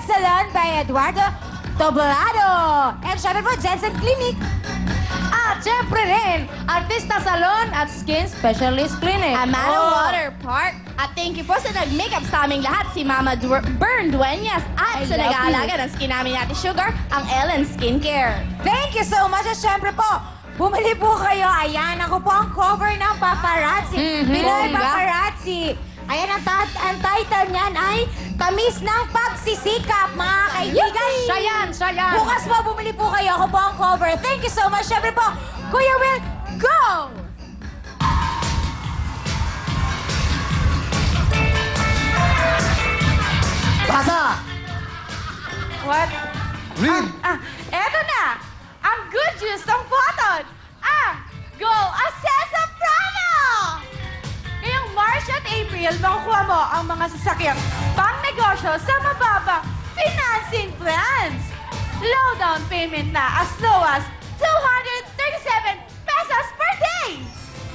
Salon by Eduardo Toblado. And syempre po, Jensen Clinic. At syempre rin, Artista Salon at Skin Specialist Clinic. Amano Water Park. At thank you po sa nag-makeup sa aming lahat, si Mama Bern Dueñas. At sa love nag-aalaga ng skin namin natin Sugar, ang Ellen Skincare. Thank you so much. At syempre po, bumili po kayo. Ayan, ako po ang cover ng Paparazzi. Pinoy Paparazzi. Ayan, ang title niyan ay Tamis ng Pagsisikap, mga kaibigan. Siya yan, siya yan. Bukas po, bumili po kayo. Ako po ang cover. Thank you so much. Syempre po, Kuya Will, go! Basa! What? Read! Eto na! Ang good news ng photon! Ang Go Acesa Promo! Ngayong March at April, makukuha mo ang mga sasakyang pang-negosyo sa mababang financing plans. Low down payment na as low as 237 pesos per day.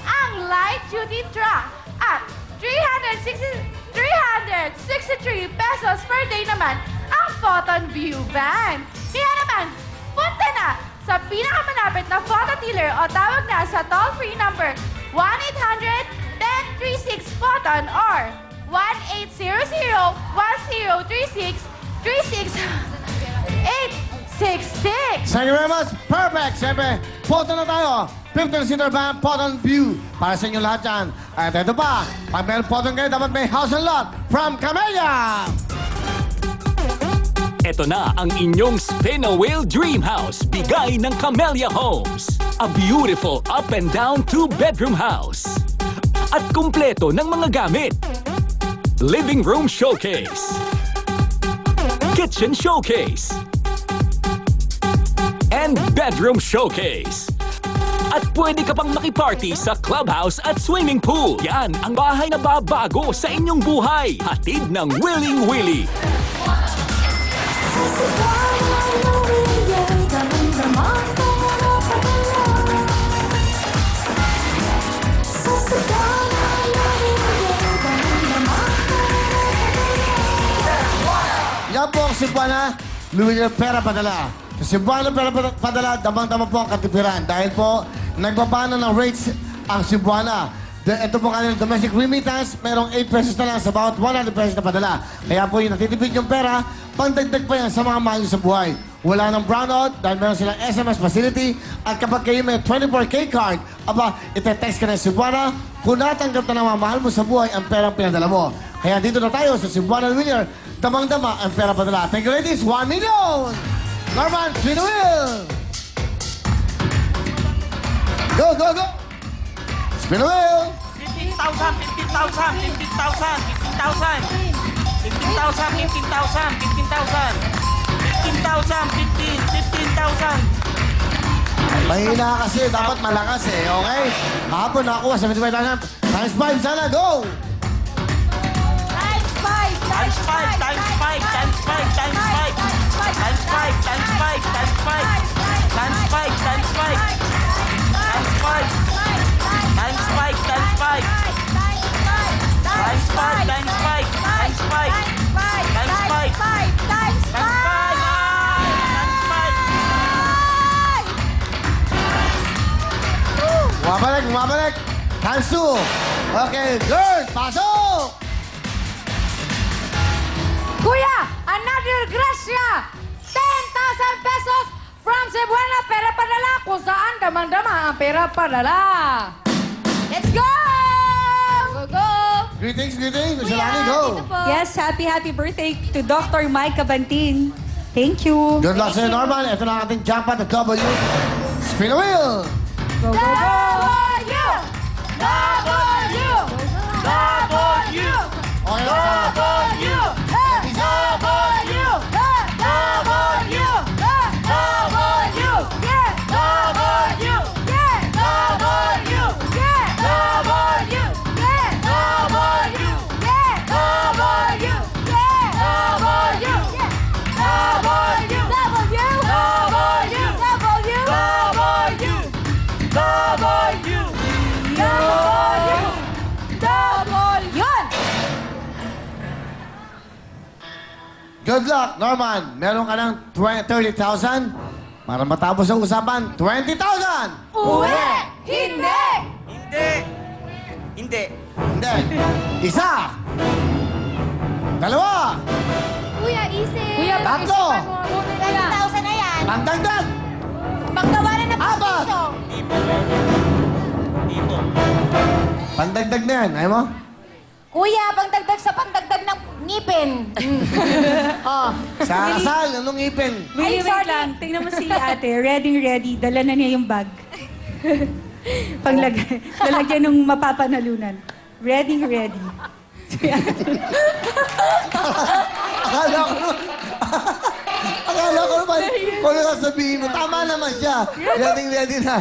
Ang light-duty truck at 363 pesos per day naman ang Photon View Van. Kaya naman, punta na sa pinakamalapit na photo dealer o tawag na sa toll-free number 1-800-1036-PHOTON or 1-800-3636-866. Thank you very much. Perfect. Siyempre, photo na tayo. 15-seater van, Photon View. Para sa inyo lahat yan. At ito pa, pag may photon kayo, dapat may house and lot from Camellia. Ito na ang inyong Spin a Wheel Dream House, bigay ng Camellia Homes. A beautiful up and down 2-bedroom house. At kumpleto ng mga gamit. Living room showcase. Kitchen showcase. And bedroom showcase. At pwede ka pang makiparty sa clubhouse at swimming pool. Yan ang bahay na babago sa inyong buhay. Hatid ng Willing Willy. Yan po ang Cebuana, Luwil Pera Padala. Sa Cebuana Pera Padala, damang-dama po ang katipiran. Dahil po, nagbaba na ng rates ang Cebuana. Ito po kanilang domestic remittance, merong 8 pesos na lang sa bawat 100 pesos na padala. Kaya po yung natitipid yung pera, pangdagdag pa yan sa mga mahal sa buhay. Wala ng brownout dahil meron silang SMS facility. At kapag kayo may 24K card, aba, ite-text ka ng Cebuana, kung natanggap na ng mga mahal mo sa buhay ang perang pinadala mo. Kaya dito na tayo sa Cebuana Winner, damang-dama ang pera padala. Thank you ladies, 1 million! Norman, spin the wheel! Go, go, go! Spin the wheel! 15,000, 15,000, 15,000, 15,000. 15,000, 15,000, 15,000. 15,000, 15,000. Mahina kasi, dapat malakas eh, okay? Kahapon nakakuha, 75,000. Times 5 sana, go! Times 5! Times 5, times 5, times 5, times 5. Times 5, times 5, times 5. Times 5, times 5. Times 5. Times 5, times 5. Times 5, times 5. Times 5. Times 5. Times 5. Bumabalik! Times 2! Okay, girls, pasok! Kuya, another gracia! 10,000 pesos from Cebuana Pera Padala kung saan damang-dama ang pera padala. Let's go! Go, go! Greetings, Mr. Lani, go! Yes, happy birthday to Dr. Mike Cabantin. Thank you. Good luck sa'yo, Norman. Ito na ang ating jump at the W. Spin the wheel! Go, go, go! W! W! W! Okay, W! W! W! W! Yeah! W! Yeah! W! Yeah! W! Yeah! W! Yeah! W! Good luck, Norman. Meron ka ng 30,000. Para matapos ang usapan, 20,000! Uwi! Hindi! Hindi. Hindi. Hindi. Isa! Dalawa! Kuya, easy! Kuya, Tatlo! 20,000 na yan. Pagdagdag! Paggawa na ng Apat! piso. Hindi po. Pandagdag na yan. Ayaw mo? Kuya, pangdagdag sa pangdagdag ng ngipin. Oh. Sa kasal, anong ipin? Wait, Ay, wait sorry. lang. Tingnan mo si ate. Ready. Dala na niya yung bag. Lalagyan ng mapapanalunan. Ready. Akala ko naman, kung ano sabihin mo, tama naman siya. Ready na.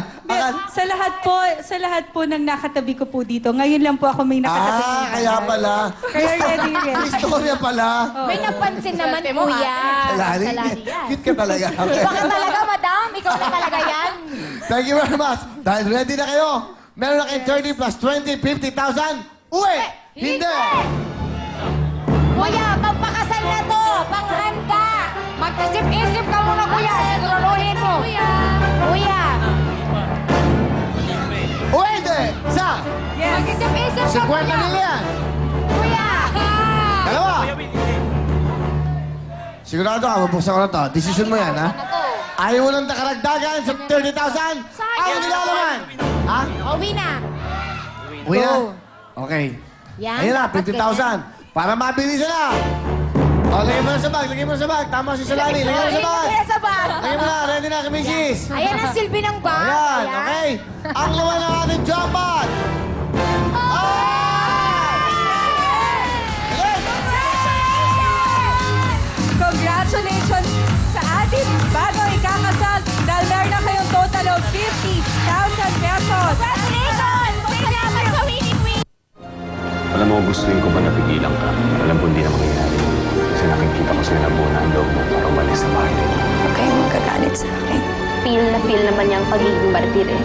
Sa lahat po ng nakatabi ko po dito, ngayon lang po ako may nakatabi. Kaya pala. Kaya ready. Istorya pala. May napansin naman, Swerte mo, kuya. Lali. Salali yan. Cute ka talaga. Iba ka talaga, madam. Ikaw na talaga yan. Thank you very much. Dahil ready na kayo, meron na kayong 30 plus 20, 50,000. Uwi! Hindi! Kuya, pagpakasal na to. Panghanda. Mag-isip-isip ka muna, kuya. Siguraduhin mo. Kuya. Uwi! Hindi! Isa! Yes. Mag-isip-isip ka, 50 kuya. nila yan. Kuya. Dalawa! Kuya Will, hindi. Sigurado ka, mabuksan ko na to. Decision mo yan, ha? Ayaw mo ng nakaragdagan sa 30,000? Ang nilalaman! Ha? Uwi na. Uwi na? Okay. Yan, Ayun na, dapat 50,000. Para mabilis na. O, lagay mo na sa bag, Tama si Salani, lagay mo na sa bag. Kuya sa bag. Lagay mo na, ready na, kamisis. Ayan ang silbi ng bag. Ayan, okay. Ang laman ng ating jackpot. Congratulations sa ating bago ikakasal dahil meron na kayong total of 50,000 pesos. Congratulations! Salamat sa winning week! Alam mo, gustuin ko ba napigilan ka? Alam ko hindi na mangyayari. Kasi nakikita ko sa'yo na buo na ang loob mo para umalis sa bahay nito. Huwag kayong magkagalit sa akin. Feel na feel naman niyang pagiging martir eh.